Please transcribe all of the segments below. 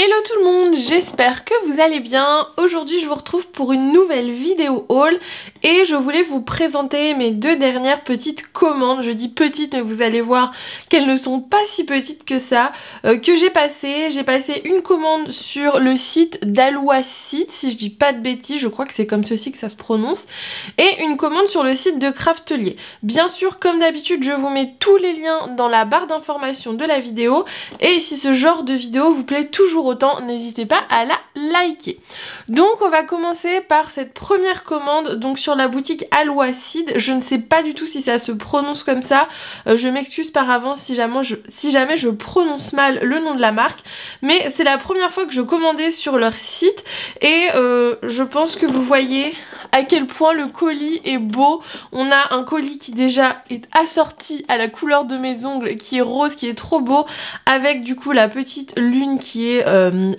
Hello tout le monde, j'espère que vous allez bien. Aujourd'hui je vous retrouve pour une nouvelle vidéo haul et je voulais vous présenter mes deux dernières petites commandes. Je dis petites mais vous allez voir qu'elles ne sont pas si petites que ça, que j'ai passé. J'ai passé une commande sur le site d'Alouacide, si je dis pas de bêtises, je crois que c'est comme ceci que ça se prononce, et une commande sur le site de Craftelier. Bien sûr, comme d'habitude, je vous mets tous les liens dans la barre d'information de la vidéo et si ce genre de vidéo vous plaît toujours autant, n'hésitez pas à la liker. Donc on va commencer par cette première commande donc sur la boutique Alouacide. Je ne sais pas du tout si ça se prononce comme ça, je m'excuse par avance si jamais je prononce mal le nom de la marque, mais c'est la première fois que je commandais sur leur site et je pense que vous voyez à quel point le colis est beau. On a un colis qui déjà est assorti à la couleur de mes ongles, qui est rose, qui est trop beau, avec du coup la petite lune qui est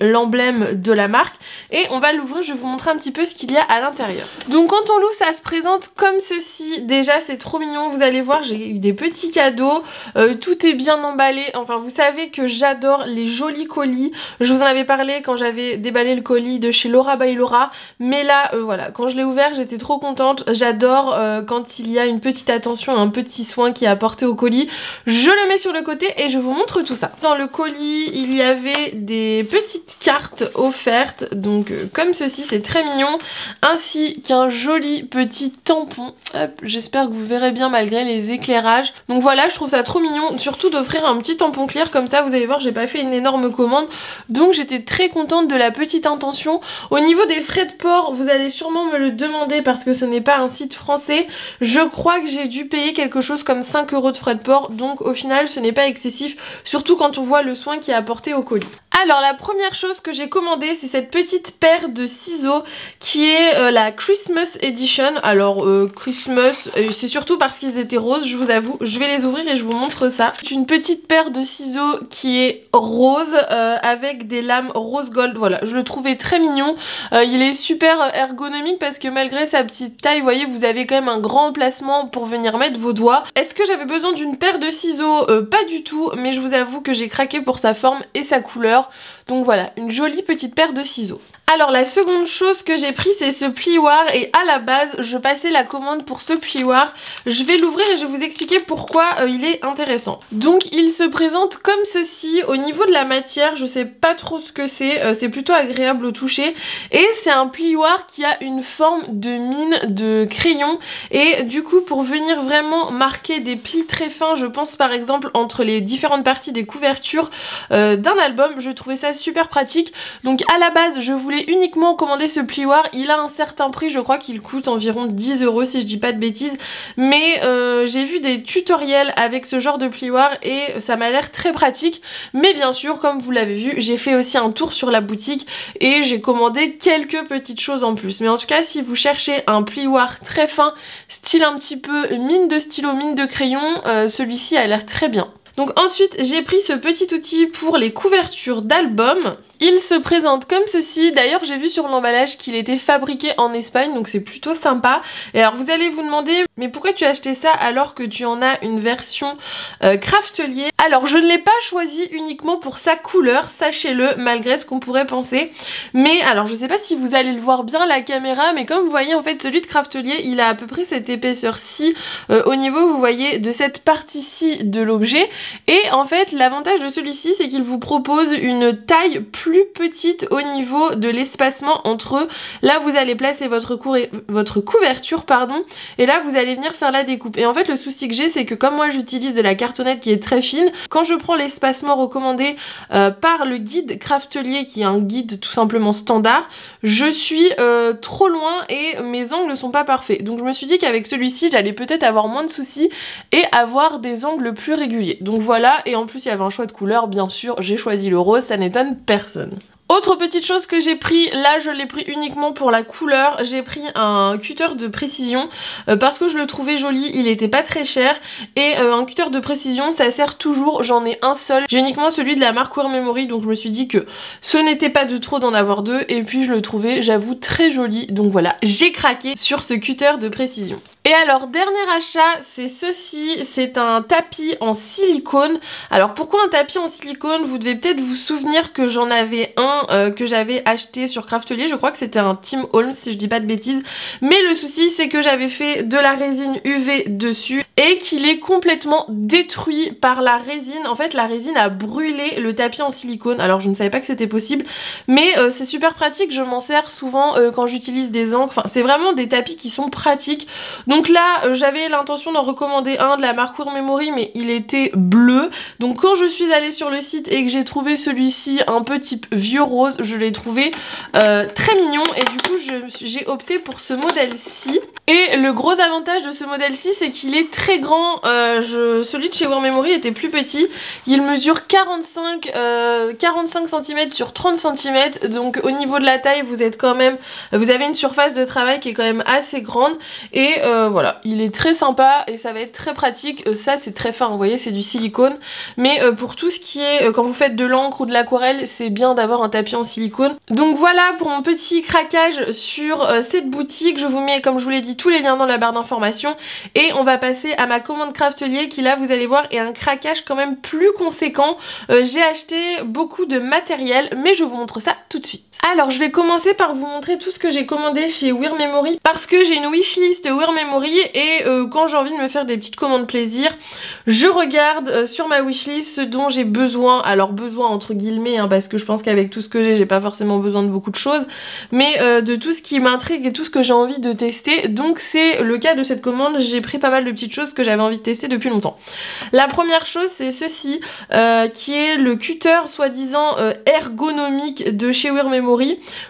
l'emblème de la marque. Et on va l'ouvrir, je vais vous montrer un petit peu ce qu'il y a à l'intérieur. Donc quand on l'ouvre, ça se présente comme ceci. Déjà c'est trop mignon, vous allez voir, j'ai eu des petits cadeaux, tout est bien emballé. Enfin vous savez que j'adore les jolis colis. Je vous en avais parlé quand j'avais déballé le colis de chez Laura by Laura, mais là voilà, quand je l'ai ouvert j'étais trop contente. J'adore quand il y a une petite attention, un petit soin qui est apporté au colis. Je le mets sur le côté et je vous montre tout ça. Dans le colis il y avait des petites cartes offertes, donc comme ceci, c'est très mignon, ainsi qu'un joli petit tampon. Hop, j'espère que vous verrez bien malgré les éclairages. Donc voilà, je trouve ça trop mignon, surtout d'offrir un petit tampon clair comme ça. Vous allez voir, j'ai pas fait une énorme commande, donc j'étais très contente de la petite intention. Au niveau des frais de port, vous allez sûrement me le demander parce que ce n'est pas un site français. Je crois que j'ai dû payer quelque chose comme 5 € de frais de port, donc au final ce n'est pas excessif, surtout quand on voit le soin qui est apporté au colis. Alors la première chose que j'ai commandée, c'est cette petite paire de ciseaux qui est la Christmas Edition. Alors Christmas, c'est surtout parce qu'ils étaient roses, je vous avoue. Je vais les ouvrir et je vous montre ça. C'est une petite paire de ciseaux qui est rose avec des lames rose gold. Voilà, je le trouvais très mignon. Il est super ergonomique parce que malgré sa petite taille, vous voyez, vous avez quand même un grand emplacement pour venir mettre vos doigts. Est-ce que j'avais besoin d'une paire de ciseaux? Pas du tout, mais je vous avoue que j'ai craqué pour sa forme et sa couleur. Donc voilà, une jolie petite paire de ciseaux. Alors la seconde chose que j'ai pris, c'est ce plioir et à la base je passais la commande pour ce plioir. Je vais l'ouvrir et je vais vous expliquer pourquoi il est intéressant. Donc il se présente comme ceci. Au niveau de la matière, je sais pas trop ce que c'est plutôt agréable au toucher et c'est un plioir qui a une forme de mine de crayon et du coup pour venir vraiment marquer des plis très fins, je pense par exemple entre les différentes parties des couvertures d'un album, je trouvais ça super pratique. Donc à la base je voulais uniquement commander ce plioir, il a un certain prix, je crois qu'il coûte environ 10 € si je dis pas de bêtises, mais j'ai vu des tutoriels avec ce genre de plioir et ça m'a l'air très pratique, mais bien sûr comme vous l'avez vu, j'ai fait aussi un tour sur la boutique et j'ai commandé quelques petites choses en plus, mais en tout cas si vous cherchez un plioir très fin, style un petit peu mine de stylo, mine de crayon, celui-ci a l'air très bien. Donc ensuite j'ai pris ce petit outil pour les couvertures d'albums. Il se présente comme ceci, d'ailleurs j'ai vu sur l'emballage qu'il était fabriqué en Espagne, donc c'est plutôt sympa. Et alors vous allez vous demander, mais pourquoi tu as acheté ça alors que tu en as une version Craftelier? Alors je ne l'ai pas choisi uniquement pour sa couleur, sachez-le, malgré ce qu'on pourrait penser. Mais alors je sais pas si vous allez le voir bien à la caméra, mais comme vous voyez en fait celui de Craftelier, il a à peu près cette épaisseur-ci au niveau, vous voyez, de cette partie-ci de l'objet. Et en fait l'avantage de celui-ci, c'est qu'il vous propose une taille plus petite au niveau de l'espacement entre eux. Là vous allez placer votre couverture pardon, et là vous allez venir faire la découpe. Et en fait le souci que j'ai, c'est que comme moi j'utilise de la cartonnette qui est très fine, quand je prends l'espacement recommandé par le guide Craftelier, qui est un guide tout simplement standard, je suis trop loin et mes angles ne sont pas parfaits. Donc je me suis dit qu'avec celui-ci j'allais peut-être avoir moins de soucis et avoir des angles plus réguliers. Donc voilà, et en plus il y avait un choix de couleur, bien sûr j'ai choisi le rose, ça n'étonne personne. Autre petite chose que j'ai pris, là je l'ai pris uniquement pour la couleur, j'ai pris un cutter de précision parce que je le trouvais joli, il était pas très cher et un cutter de précision ça sert toujours, j'en ai un seul, j'ai uniquement celui de la marque Wear Memory, donc je me suis dit que ce n'était pas de trop d'en avoir deux et puis je le trouvais, j'avoue, très joli, donc voilà, j'ai craqué sur ce cutter de précision. Et alors dernier achat, c'est ceci, c'est un tapis en silicone. Alors pourquoi un tapis en silicone? Vous devez peut-être vous souvenir que j'en avais un que j'avais acheté sur Craftelier, je crois que c'était un Tim Holmes si je dis pas de bêtises. Mais le souci c'est que j'avais fait de la résine UV dessus et qu'il est complètement détruit par la résine. En fait la résine a brûlé le tapis en silicone. Alors je ne savais pas que c'était possible, mais c'est super pratique, je m'en sers souvent quand j'utilise des encres. Enfin c'est vraiment des tapis qui sont pratiques. Donc là, j'avais l'intention d'en recommander un de la marque Wear Memory, mais il était bleu. Donc quand je suis allée sur le site et que j'ai trouvé celui-ci un peu type vieux rose, je l'ai trouvé très mignon et du coup j'ai opté pour ce modèle-ci. Et le gros avantage de ce modèle-ci, c'est qu'il est très grand. Celui de chez Wear Memory était plus petit. Il mesure 45 cm sur 30 cm. Donc au niveau de la taille, vous avez une surface de travail qui est quand même assez grande. Et voilà, il est très sympa et ça va être très pratique. Ça c'est très fin, vous voyez, c'est du silicone. Mais pour tout ce qui est, quand vous faites de l'encre ou de l'aquarelle, c'est bien d'avoir un tapis en silicone. Donc voilà pour mon petit craquage sur cette boutique. Je vous mets, comme je vous l'ai dit, tous les liens dans la barre d'information. Et on va passer à ma commande Craftelier qui là, vous allez voir, est un craquage quand même plus conséquent. J'ai acheté beaucoup de matériel, mais je vous montre ça tout de suite. Alors je vais commencer par vous montrer tout ce que j'ai commandé chez Wear Memory parce que j'ai une wishlist Wear Memory et quand j'ai envie de me faire des petites commandes plaisir, je regarde sur ma wishlist ce dont j'ai besoin. Alors besoin entre guillemets hein, parce que je pense qu'avec tout ce que j'ai pas forcément besoin de beaucoup de choses, mais de tout ce qui m'intrigue et tout ce que j'ai envie de tester. Donc c'est le cas de cette commande, j'ai pris pas mal de petites choses que j'avais envie de tester depuis longtemps. La première chose c'est ceci qui est le cutter soi-disant ergonomique de chez Wear Memory.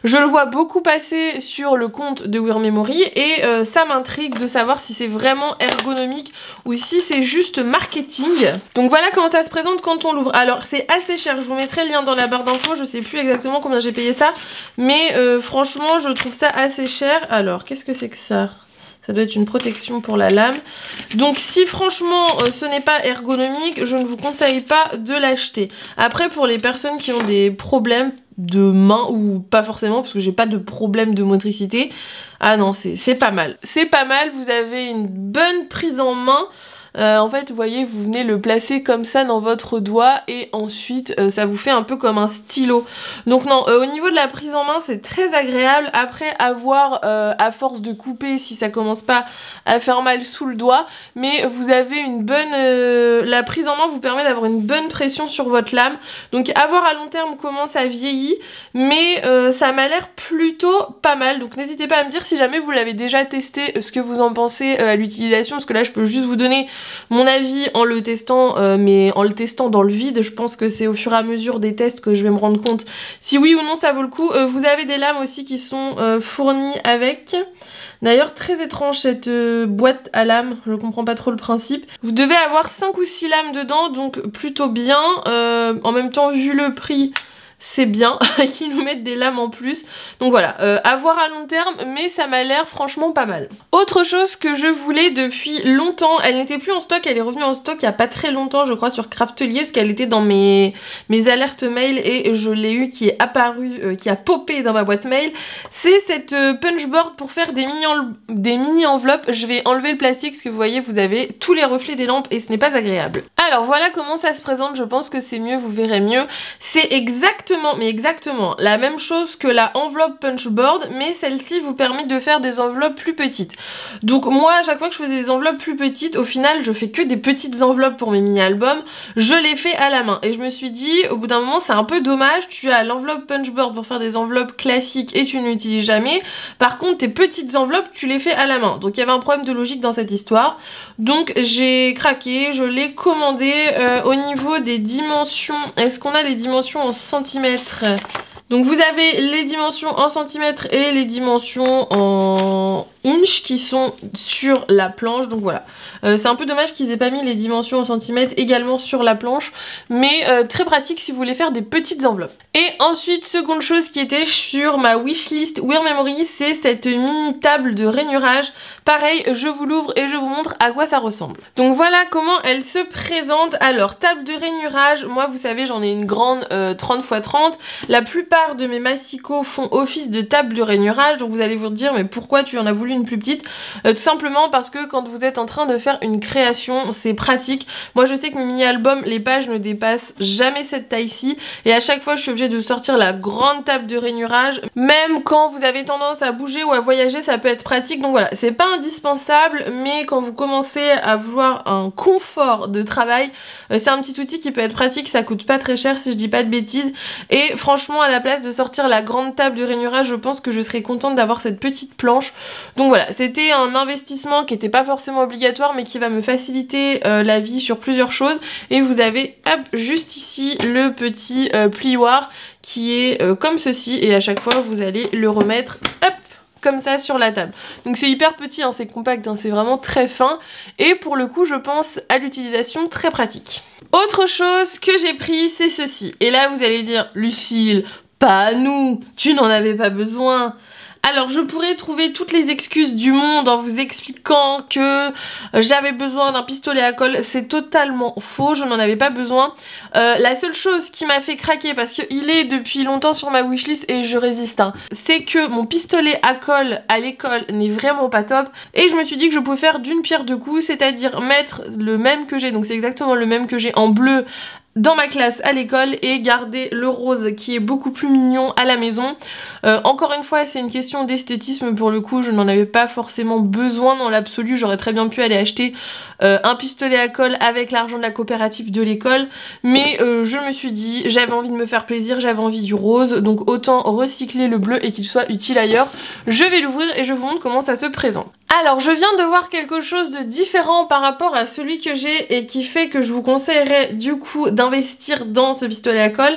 Je le vois beaucoup passer sur le compte de Wear Memory et ça m'intrigue de savoir si c'est vraiment ergonomique ou si c'est juste marketing. Donc voilà comment ça se présente quand on l'ouvre. Alors c'est assez cher, je vous mettrai le lien dans la barre d'infos, je sais plus exactement combien j'ai payé ça, mais franchement je trouve ça assez cher. Alors qu'est-ce que c'est que ça ? Ça doit être une protection pour la lame. Donc si franchement ce n'est pas ergonomique, je ne vous conseille pas de l'acheter. Après pour les personnes qui ont des problèmes de main ou pas forcément parce que j'ai pas de problème de motricité, ah non c'est pas mal. C'est pas mal, vous avez une bonne prise en main. En fait vous voyez vous venez le placer comme ça dans votre doigt et ensuite ça vous fait un peu comme un stylo. Donc non au niveau de la prise en main c'est très agréable. Après à voir à force de couper si ça commence pas à faire mal sous le doigt, mais vous avez une bonne la prise en main vous permet d'avoir une bonne pression sur votre lame. Donc à voir à long terme comment ça vieillit, mais ça m'a l'air plutôt pas mal. Donc n'hésitez pas à me dire si jamais vous l'avez déjà testé, ce que vous en pensez à l'utilisation, parce que là je peux juste vous donner mon avis en le testant, mais en le testant dans le vide. Je pense que c'est au fur et à mesure des tests que je vais me rendre compte si oui ou non ça vaut le coup. Vous avez des lames aussi qui sont fournies avec. D'ailleurs très étrange cette boîte à lames, je comprends pas trop le principe. Vous devez avoir 5 ou 6 lames dedans, donc plutôt bien. En même temps vu le prix, c'est bien qu'ils nous mettent des lames en plus. Donc voilà, à voir à long terme, mais ça m'a l'air franchement pas mal. Autre chose que je voulais depuis longtemps, elle n'était plus en stock, elle est revenue en stock il y a pas très longtemps je crois sur Craftelier, parce qu'elle était dans mes alertes mail et je l'ai eu qui est apparu, qui a popé dans ma boîte mail. C'est cette punchboard pour faire des mini enveloppes. Je vais enlever le plastique parce que vous voyez vous avez tous les reflets des lampes et ce n'est pas agréable. Alors voilà comment ça se présente, je pense que c'est mieux, vous verrez mieux. C'est exactement la même chose que la enveloppe punchboard, mais celle-ci vous permet de faire des enveloppes plus petites. Donc moi à chaque fois que je faisais des enveloppes plus petites, au final je fais que des petites enveloppes pour mes mini-albums, je les fais à la main et je me suis dit au bout d'un moment c'est un peu dommage, tu as l'enveloppe punchboard pour faire des enveloppes classiques et tu n'utilises jamais, par contre tes petites enveloppes tu les fais à la main. Donc il y avait un problème de logique dans cette histoire, donc j'ai craqué, je l'ai commandé. Au niveau des dimensions, est-ce qu'on a les dimensions en centimètres? Donc vous avez les dimensions en centimètres et les dimensions en inch qui sont sur la planche, donc voilà. C'est un peu dommage qu'ils aient pas mis les dimensions en centimètres également sur la planche, mais très pratique si vous voulez faire des petites enveloppes. Et ensuite, seconde chose qui était sur ma wishlist Wear Memory, c'est cette mini table de rainurage. Pareil, je vous l'ouvre et je vous montre à quoi ça ressemble. Donc voilà comment elle se présente. Alors, table de rainurage, moi vous savez j'en ai une grande 30 x 30. La plupart de mes massicots font office de table de rainurage, donc vous allez vous dire mais pourquoi tu en as voulu une plus petite? Tout simplement parce que quand vous êtes en train de faire une création, c'est pratique. Moi je sais que mes mini-albums, les pages ne dépassent jamais cette taille-ci et à chaque fois je suis obligée de sortir la grande table de rainurage. Même quand vous avez tendance à bouger ou à voyager, ça peut être pratique. Donc voilà, c'est pas indispensable, mais quand vous commencez à vouloir un confort de travail, c'est un petit outil qui peut être pratique, ça coûte pas très cher si je dis pas de bêtises. Et franchement, à la place de sortir la grande table de rainurage, je pense que je serais contente d'avoir cette petite planche. Donc voilà, c'était un investissement qui était pas forcément obligatoire, mais qui va me faciliter la vie sur plusieurs choses. Et vous avez, hop, juste ici, le petit plioir qui est comme ceci, et à chaque fois vous allez le remettre, hop, comme ça sur la table. Donc c'est hyper petit, hein, c'est compact, hein, c'est vraiment très fin et pour le coup je pense à l'utilisation très pratique. Autre chose que j'ai pris, c'est ceci. Et là vous allez dire, Lucille, pas à nous, tu n'en avais pas besoin. Alors je pourrais trouver toutes les excuses du monde en vous expliquant que j'avais besoin d'un pistolet à colle. C'est totalement faux, je n'en avais pas besoin. La seule chose qui m'a fait craquer, parce qu'il est depuis longtemps sur ma wishlist et je résiste, hein, c'est que mon pistolet à colle à l'école n'est vraiment pas top. Et je me suis dit que je pouvais faire d'une pierre deux coups, c'est-à-dire mettre le même que j'ai, donc c'est exactement le même que j'ai en bleu dans ma classe à l'école et garder le rose qui est beaucoup plus mignon à la maison. Encore une fois, c'est une question d'esthétisme pour le coup, je n'en avais pas forcément besoin dans l'absolu, j'aurais très bien pu aller acheter un pistolet à colle avec l'argent de la coopérative de l'école, mais je me suis dit, j'avais envie de me faire plaisir, j'avais envie du rose, donc autant recycler le bleu et qu'il soit utile ailleurs. Je vais l'ouvrir et je vous montre comment ça se présente. Alors, je viens de voir quelque chose de différent par rapport à celui que j'ai et qui fait que je vous conseillerais du coup d'investir dans ce pistolet à colle.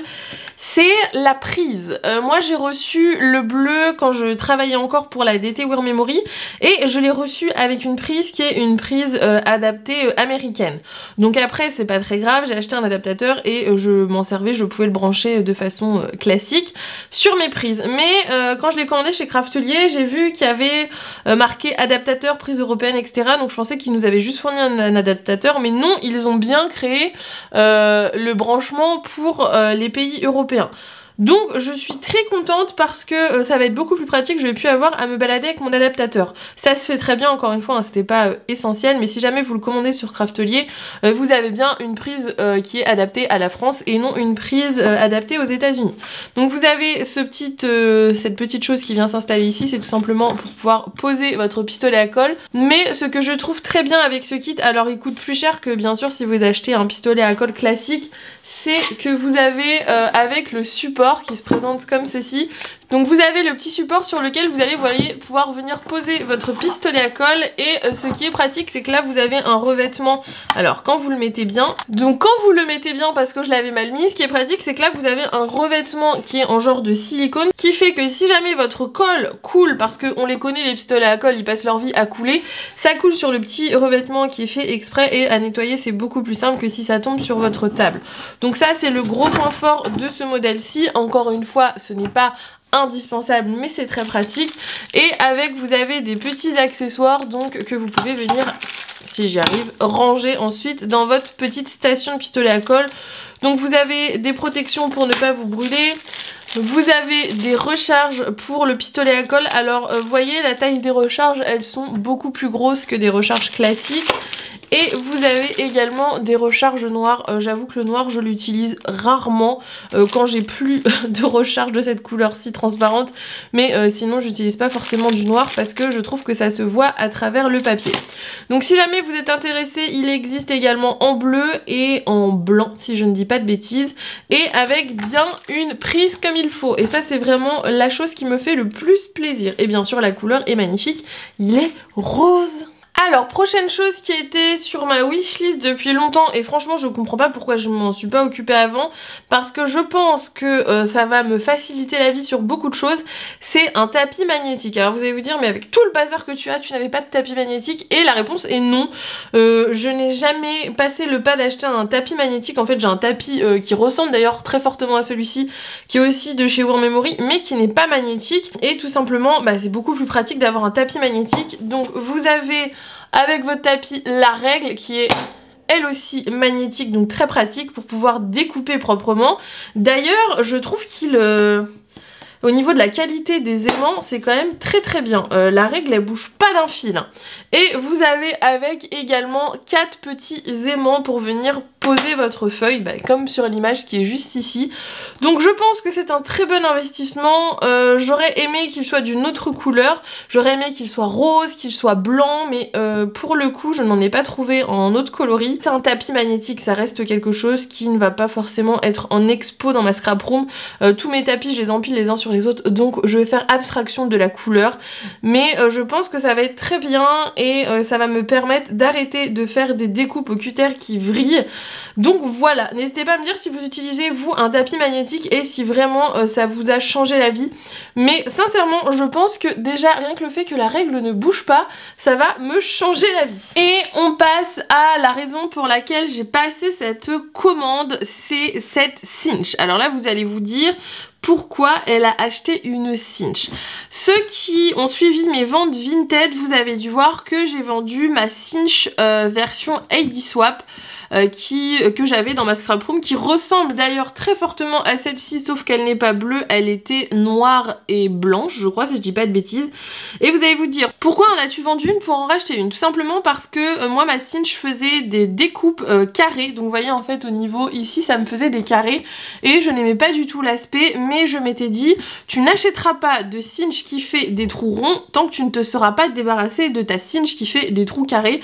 C'est la prise. Moi j'ai reçu le bleu quand je travaillais encore pour la DT Wear Memory et je l'ai reçu avec une prise qui est une prise adaptée américaine. Donc après c'est pas très grave, j'ai acheté un adaptateur et je m'en servais, je pouvais le brancher de façon classique sur mes prises. Mais quand je l'ai commandé chez Craftelier, j'ai vu qu'il y avait marqué adaptateur, prise européenne, etc. Donc je pensais qu'ils nous avaient juste fourni un adaptateur, mais non, ils ont bien créé le branchement pour les pays européens. Donc je suis très contente parce que ça va être beaucoup plus pratique, je vais plus avoir à me balader avec mon adaptateur. Ça se fait très bien, encore une fois, hein, c'était pas essentiel, mais si jamais vous le commandez sur Craftelier, vous avez bien une prise qui est adaptée à la France et non une prise adaptée aux États-Unis. Donc vous avez cette petite chose qui vient s'installer ici, c'est tout simplement pour pouvoir poser votre pistolet à colle. Mais ce que je trouve très bien avec ce kit, alors il coûte plus cher que bien sûr si vous achetez un pistolet à colle classique, c'est que vous avez avec le support qui se présente comme ceci. Donc vous avez le petit support sur lequel vous allez pouvoir venir poser votre pistolet à colle et ce qui est pratique c'est que là vous avez un revêtement, alors quand vous le mettez bien, donc quand vous le mettez bien parce que je l'avais mal mis, ce qui est pratique c'est que là vous avez un revêtement qui est en genre de silicone qui fait que si jamais votre colle coule, parce qu'on les connaît les pistolets à colle, ils passent leur vie à couler, ça coule sur le petit revêtement qui est fait exprès et à nettoyer c'est beaucoup plus simple que si ça tombe sur votre table. Donc ça c'est le gros point fort de ce modèle-ci. Encore une fois ce n'est pas indispensable mais c'est très pratique et avec vous avez des petits accessoires donc que vous pouvez venir, si j'y arrive, ranger ensuite dans votre petite station de pistolet à colle. Donc vous avez des protections pour ne pas vous brûler, vous avez des recharges pour le pistolet à colle. Alors vous voyez la taille des recharges, elles sont beaucoup plus grosses que des recharges classiques. Et vous avez également des recharges noires. J'avoue que le noir je l'utilise rarement quand j'ai plus de recharge de cette couleur-ci transparente. Mais sinon j'utilise pas forcément du noir parce que je trouve que ça se voit à travers le papier. Donc si jamais vous êtes intéressé, il existe également en bleu et en blanc si je ne dis pas de bêtises. Et avec bien une prise comme il faut. Et ça c'est vraiment la chose qui me fait le plus plaisir. Et bien sûr la couleur est magnifique, il est rose. Alors, prochaine chose qui était sur ma wishlist depuis longtemps, et franchement je comprends pas pourquoi je m'en suis pas occupée avant, parce que je pense que ça va me faciliter la vie sur beaucoup de choses, c'est un tapis magnétique. Alors vous allez vous dire, mais avec tout le bazar que tu as, tu n'avais pas de tapis magnétique? Et la réponse est non. Je n'ai jamais passé le pas d'acheter un tapis magnétique. En fait j'ai un tapis qui ressemble d'ailleurs très fortement à celui-ci, qui est aussi de chez Warmemory, mais qui n'est pas magnétique, et tout simplement c'est beaucoup plus pratique d'avoir un tapis magnétique. Donc vous avez avec votre tapis la règle qui est elle aussi magnétique, donc très pratique pour pouvoir découper proprement. D'ailleurs je trouve qu'il au niveau de la qualité des aimants, c'est quand même très très bien. La règle, elle bouge pas d'un fil. Et vous avez avec également 4 petits aimants pour venir poser votre feuille, comme sur l'image qui est juste ici. Donc je pense que c'est un très bon investissement. J'aurais aimé qu'il soit d'une autre couleur. J'aurais aimé qu'il soit rose, qu'il soit blanc, mais pour le coup, je n'en ai pas trouvé en autre coloris. C'est un tapis magnétique, ça reste quelque chose qui ne va pas forcément être en expo dans ma scrap room. Tous mes tapis, je les empile les uns sur les autres, donc je vais faire abstraction de la couleur, mais je pense que ça va être très bien et ça va me permettre d'arrêter de faire des découpes au cutter qui vrillent. Donc voilà, n'hésitez pas à me dire si vous utilisez vous un tapis magnétique et si vraiment ça vous a changé la vie, mais sincèrement je pense que déjà rien que le fait que la règle ne bouge pas, ça va me changer la vie. Et on passe à la raison pour laquelle j'ai passé cette commande, c'est cette cinch. Alors là vous allez vous dire pourquoi elle a acheté une cinch. Ceux qui ont suivi mes ventes Vinted, vous avez dû voir que j'ai vendu ma cinch version ID Swap que j'avais dans ma scrap room, qui ressemble d'ailleurs très fortement à celle-ci, sauf qu'elle n'est pas bleue, elle était noire et blanche, je crois, si je dis pas de bêtises. Et vous allez vous dire, pourquoi en as-tu vendu une pour en racheter une? Tout simplement parce que moi, ma cinch faisait des découpes carrées, donc vous voyez en fait au niveau ici, ça me faisait des carrés, et je n'aimais pas du tout l'aspect, mais je m'étais dit, tu n'achèteras pas de cinch qui fait des trous ronds tant que tu ne te seras pas débarrassé de ta cinch qui fait des trous carrés,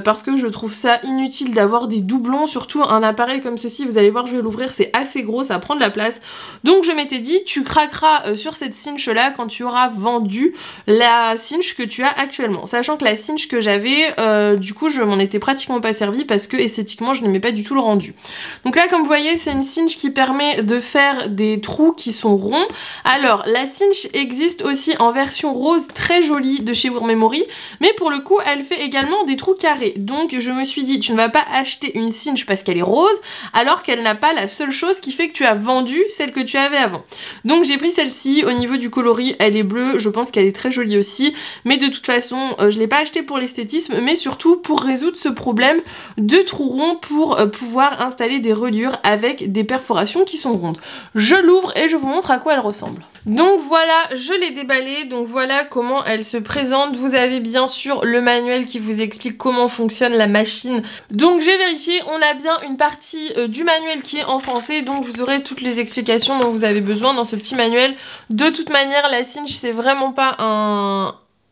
parce que je trouve ça inutile d'avoir des doublons, surtout un appareil comme ceci, vous allez voir, je vais l'ouvrir, c'est assez gros, ça prend de la place. Donc je m'étais dit, tu craqueras sur cette cinch là quand tu auras vendu la cinch que tu as actuellement. Sachant que la cinch que j'avais, du coup je m'en étais pratiquement pas servi parce que esthétiquement je n'aimais pas du tout le rendu. Donc là comme vous voyez, c'est une cinch qui permet de faire des trous qui sont ronds. Alors la cinch existe aussi en version rose très jolie de chez Warmemory, mais pour le coup elle fait également des trous carrés. Donc je me suis dit, tu ne vas pas acheter une cinch parce qu'elle est rose alors qu'elle n'a pas la seule chose qui fait que tu as vendu celle que tu avais avant. Donc j'ai pris celle-ci, au niveau du coloris elle est bleue, je pense qu'elle est très jolie aussi, mais de toute façon je l'ai pas acheté pour l'esthétisme, mais surtout pour résoudre ce problème de trous ronds, pour pouvoir installer des reliures avec des perforations qui sont rondes. Je l'ouvre et je vous montre à quoi elle ressemble. Donc voilà, je l'ai déballée, donc voilà comment elle se présente. Vous avez bien sûr le manuel qui vous explique comment fonctionne la machine. Donc j'ai vérifié, on a bien une partie du manuel qui est en français, donc vous aurez toutes les explications dont vous avez besoin dans ce petit manuel. De toute manière, la cinch c'est vraiment pas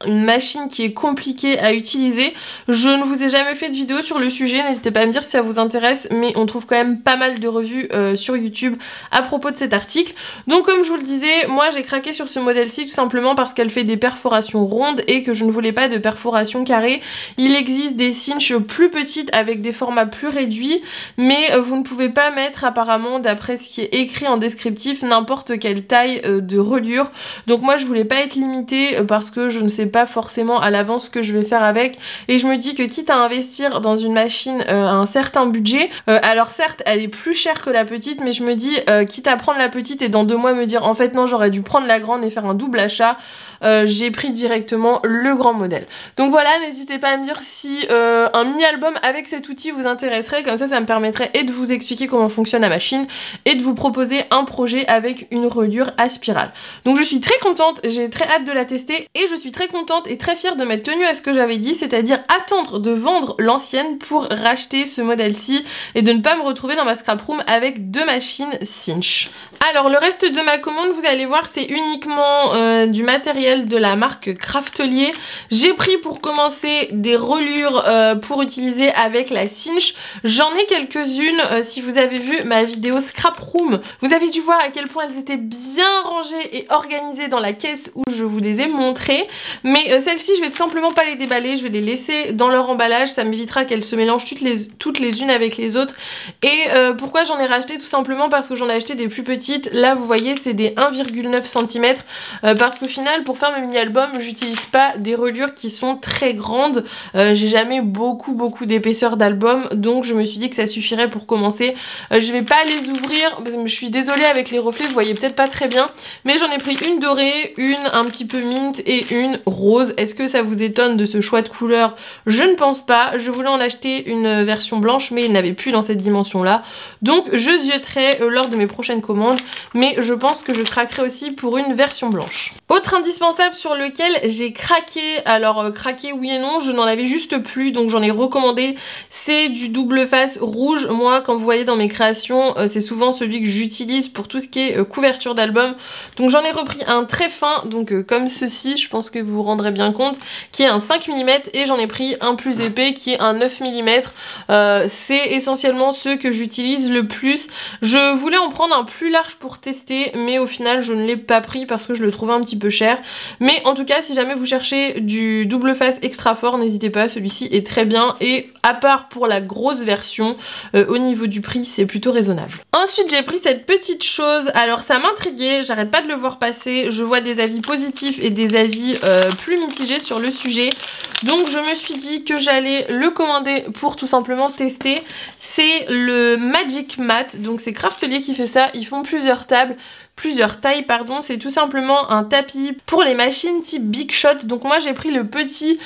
une machine qui est compliquée à utiliser. Je ne vous ai jamais fait de vidéo sur le sujet, n'hésitez pas à me dire si ça vous intéresse, mais on trouve quand même pas mal de revues sur YouTube à propos de cet article. Donc comme je vous le disais, moi j'ai craqué sur ce modèle-ci tout simplement parce qu'elle fait des perforations rondes et que je ne voulais pas de perforations carrées. Il existe des cinches plus petites avec des formats plus réduits, mais vous ne pouvez pas mettre apparemment, d'après ce qui est écrit en descriptif, n'importe quelle taille de reliure. Donc moi je voulais pas être limitée parce que je ne sais pas forcément à l'avance ce que je vais faire avec, et je me dis que quitte à investir dans une machine à un certain budget, alors certes elle est plus chère que la petite, mais je me dis quitte à prendre la petite et dans 2 mois me dire en fait non j'aurais dû prendre la grande et faire un double achat, j'ai pris directement le grand modèle. Donc voilà, n'hésitez pas à me dire si un mini album avec cet outil vous intéresserait, comme ça me permettrait et de vous expliquer comment fonctionne la machine et de vous proposer un projet avec une reliure à spirale. Donc je suis très contente, j'ai très hâte de la tester et je suis très contente et très fière de m'être tenue à ce que j'avais dit, c'est-à-dire attendre de vendre l'ancienne pour racheter ce modèle-ci et de ne pas me retrouver dans ma scrap room avec 2 machines cinch. Alors le reste de ma commande, vous allez voir, c'est uniquement du matériel de la marque Craftelier. J'ai pris pour commencer des reliures pour utiliser avec la cinch. J'en ai quelques-unes, si vous avez vu ma vidéo scrap room, vous avez dû voir à quel point elles étaient bien rangées et organisées dans la caisse où je vous les ai montrées. Mais celles-ci, je vais tout simplement pas les déballer, je vais les laisser dans leur emballage, ça m'évitera qu'elles se mélangent toutes les unes avec les autres. Et pourquoi j'en ai racheté? Tout simplement parce que j'en ai acheté des plus petites. Là, vous voyez, c'est des 1,9 cm parce qu'au final, pour faire mes mini-albums, j'utilise pas des reliures qui sont très grandes. J'ai jamais beaucoup d'épaisseur d'album, donc je me suis dit que ça suffirait pour commencer. Je vais pas les ouvrir, je suis désolée avec les reflets, vous voyez peut-être pas très bien, mais j'en ai pris une dorée, une un petit peu mint et une rose. Est-ce que ça vous étonne de ce choix de couleur? Je ne pense pas. Je voulais en acheter une version blanche, mais il n'avait plus dans cette dimension-là. Donc je zioterai lors de mes prochaines commandes, mais je pense que je craquerai aussi pour une version blanche. Autre indispensable sur lequel j'ai craqué, alors craqué oui et non, je n'en avais juste plus, donc j'en ai recommandé, c'est du double face rouge. Moi, comme vous voyez dans mes créations, c'est souvent celui que j'utilise pour tout ce qui est couverture d'album. Donc j'en ai repris un très fin, donc comme ceci, je pense que vous vous rendrez bien compte, qui est un 5 mm, et j'en ai pris un plus épais qui est un 9 mm. C'est essentiellement ceux que j'utilise le plus. Je voulais en prendre un plus large pour tester, mais au final je ne l'ai pas pris parce que je le trouvais un petit peu cher. Mais en tout cas, si jamais vous cherchez du double face extra fort, n'hésitez pas, celui-ci est très bien, et à part pour la grosse version, au niveau du prix, c'est plutôt raisonnable. Ensuite, j'ai pris cette petite chose, alors ça m'intriguait, j'arrête pas de le voir passer, je vois des avis positifs et des avis plus mitigés sur le sujet, donc je me suis dit que j'allais le commander pour tout simplement tester. C'est le Magic Mat, donc c'est Craftelier qui fait ça, ils font plusieurs tailles, pardon, c'est tout simplement un tapis pour les machines type Big Shot. Donc moi j'ai pris le petit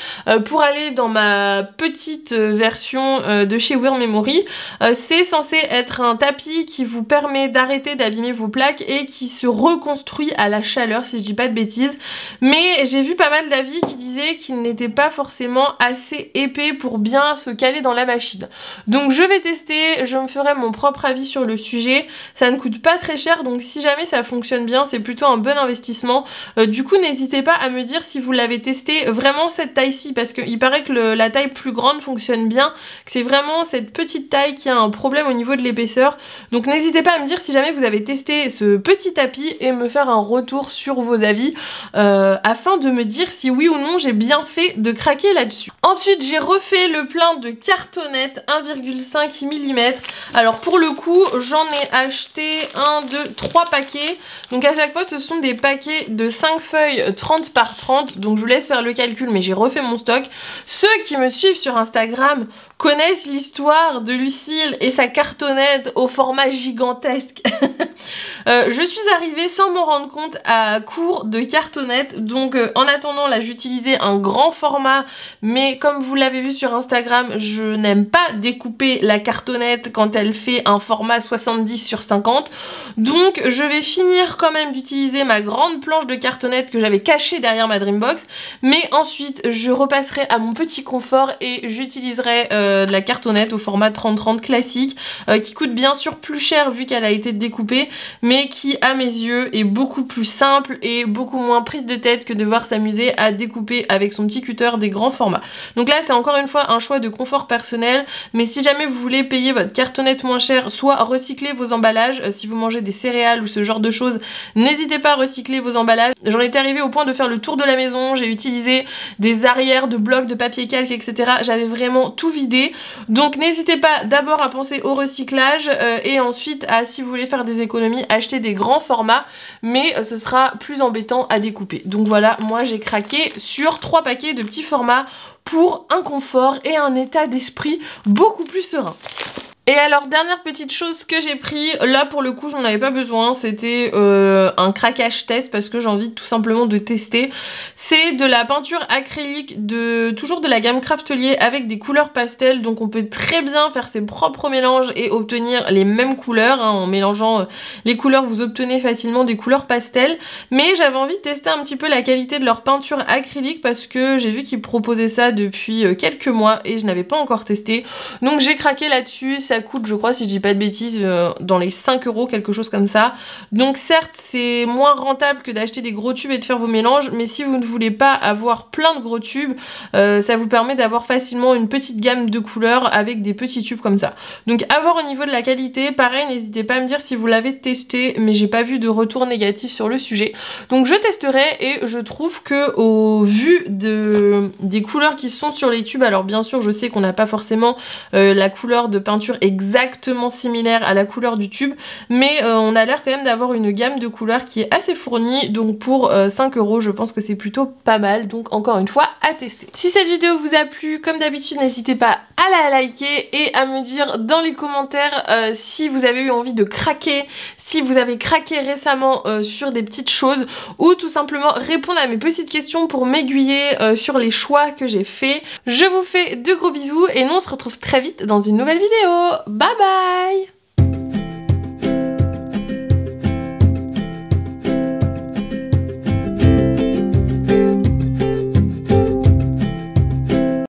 pour aller dans ma petite version de chez Wear Memory. C'est censé être un tapis qui vous permet d'arrêter d'abîmer vos plaques et qui se reconstruit à la chaleur, si je dis pas de bêtises. Mais j'ai vu pas mal d'avis qui disaient qu'il n'était pas forcément assez épais pour bien se caler dans la machine. Donc je vais tester, je me ferai mon propre avis sur le sujet. Ça ne coûte pas très cher, donc si jamais ça fonctionne bien, c'est plutôt un bon investissement. Du coup, n'hésitez pas à me dire si vous l'avez testé vraiment cette taille-ci, parce qu'il paraît que la taille plus grande fonctionne bien, que c'est vraiment cette petite taille qui a un problème au niveau de l'épaisseur. Donc n'hésitez pas à me dire si jamais vous avez testé ce petit tapis et me faire un retour sur vos avis afin de me dire si oui ou non j'ai bien fait de craquer là-dessus. Ensuite, j'ai refait le plein de cartonnettes 1,5 mm. Alors pour le coup, j'en ai acheté 1, 2, 3 paquets. Donc à chaque fois ce sont des paquets de 5 feuilles 30 par 30, donc je vous laisse faire le calcul, mais j'ai refait mon stock. Ceux qui me suivent sur Instagram connaissent l'histoire de Lucille et sa cartonnette au format gigantesque. Je suis arrivée sans m'en rendre compte à court de cartonnettes, donc en attendant là j'utilisais un grand format, mais comme vous l'avez vu sur Instagram, je n'aime pas découper la cartonnette quand elle fait un format 70 sur 50, donc je vais finir quand même d'utiliser ma grande planche de cartonnette que j'avais cachée derrière ma Dreambox, mais ensuite je repasserai à mon petit confort et j'utiliserai de la cartonnette au format 30-30 classique, qui coûte bien sûr plus cher vu qu'elle a été découpée, mais qui à mes yeux est beaucoup plus simple et beaucoup moins prise de tête que de devoir s'amuser à découper avec son petit cutter des grands formats. Donc là c'est encore une fois un choix de confort personnel, mais si jamais vous voulez payer votre cartonnette moins cher, soit recycler vos emballages, si vous mangez des céréales ou ce genre de choses, n'hésitez pas à recycler vos emballages. J'en étais arrivée au point de faire le tour de la maison, j'ai utilisé des arrières de blocs de papier calque, etc. J'avais vraiment tout vidé, donc n'hésitez pas d'abord à penser au recyclage et ensuite à, si vous voulez faire des économies, acheter des grands formats, mais ce sera plus embêtant à découper. Donc voilà, moi j'ai craqué sur 3 paquets de petits formats pour un confort et un état d'esprit beaucoup plus serein. Et alors, dernière petite chose que j'ai pris, là pour le coup j'en avais pas besoin, c'était un craquage test parce que j'ai envie tout simplement de tester. C'est de la peinture acrylique, toujours de la gamme Craftelier avec des couleurs pastel, donc on peut très bien faire ses propres mélanges et obtenir les mêmes couleurs, hein. En mélangeant les couleurs vous obtenez facilement des couleurs pastel, mais j'avais envie de tester un petit peu la qualité de leur peinture acrylique parce que j'ai vu qu'ils proposaient ça depuis quelques mois et je n'avais pas encore testé, donc j'ai craqué là-dessus. Ça ça coûte, je crois, si je dis pas de bêtises, dans les 5 €, quelque chose comme ça. Donc certes, c'est moins rentable que d'acheter des gros tubes et de faire vos mélanges, mais si vous ne voulez pas avoir plein de gros tubes, ça vous permet d'avoir facilement une petite gamme de couleurs avec des petits tubes comme ça. Donc à voir au niveau de la qualité, pareil, n'hésitez pas à me dire si vous l'avez testé, mais j'ai pas vu de retour négatif sur le sujet. Donc je testerai et je trouve que au vu des couleurs qui sont sur les tubes, alors bien sûr je sais qu'on n'a pas forcément la couleur de peinture exactement similaire à la couleur du tube, mais on a l'air quand même d'avoir une gamme de couleurs qui est assez fournie, donc pour 5 € je pense que c'est plutôt pas mal, donc encore une fois à tester. Si cette vidéo vous a plu, comme d'habitude n'hésitez pas à la liker et à me dire dans les commentaires si vous avez eu envie de craquer, si vous avez craqué récemment sur des petites choses, ou tout simplement répondre à mes petites questions pour m'aiguiller sur les choix que j'ai fait. Je vous fais de gros bisous et nous on se retrouve très vite dans une nouvelle vidéo. Bye bye!